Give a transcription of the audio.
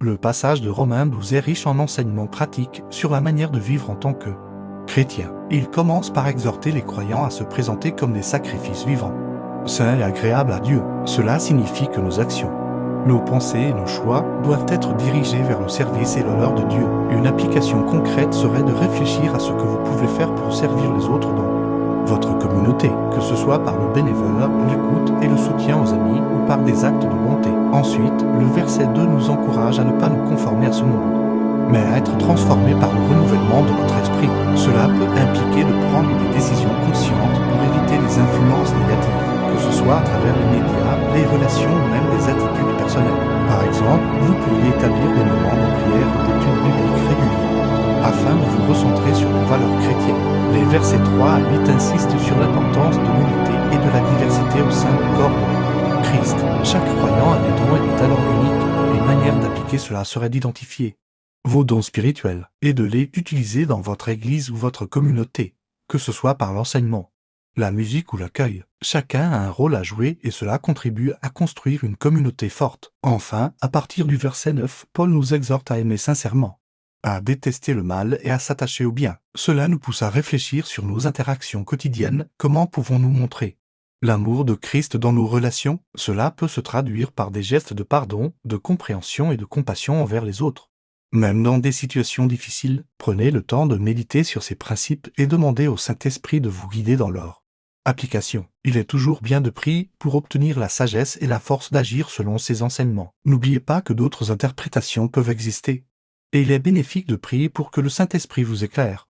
Le passage de Romains 12 est riche en enseignements pratiques sur la manière de vivre en tant que chrétien. Il commence par exhorter les croyants à se présenter comme des sacrifices vivants, saints et agréables à Dieu. Cela signifie que nos actions, nos pensées et nos choix doivent être dirigés vers le service et l'honneur de Dieu. Une application concrète serait de réfléchir à ce que vous pouvez faire pour servir les autres dans votre communauté, que ce soit par le bénévolat, l'écoute et le soutien aux amis ou par des actes de bonté. Ensuite, le verset 2 nous encourage à ne pas nous conformer à ce monde, mais à être transformés par le renouvellement de notre esprit. Cela peut impliquer de prendre des décisions conscientes pour éviter les influences négatives, que ce soit à travers les médias, les relations ou même des attitudes personnelles. Par exemple, vous pourriez établir des moments de prière ou d'études bibliques réguliers, afin de vous recentrer sur les valeurs chrétiennes. Les versets 3 à 8 insistent sur l'importance de l'unité et de la diversité au sein du corps de Christ. Chaque croyant a des dons et des talents uniques. Une manière d'appliquer cela serait d'identifier vos dons spirituels et de les utiliser dans votre église ou votre communauté, que ce soit par l'enseignement, la musique ou l'accueil. Chacun a un rôle à jouer et cela contribue à construire une communauté forte. Enfin, à partir du verset 9, Paul nous exhorte à aimer sincèrement, à détester le mal et à s'attacher au bien. Cela nous pousse à réfléchir sur nos interactions quotidiennes. Comment pouvons-nous montrer l'amour de Christ dans nos relations? Cela peut se traduire par des gestes de pardon, de compréhension et de compassion envers les autres. Même dans des situations difficiles, prenez le temps de méditer sur ces principes et demandez au Saint-Esprit de vous guider dans leur application. Il est toujours bien de prier pour obtenir la sagesse et la force d'agir selon ces enseignements. N'oubliez pas que d'autres interprétations peuvent exister, et il est bénéfique de prier pour que le Saint-Esprit vous éclaire.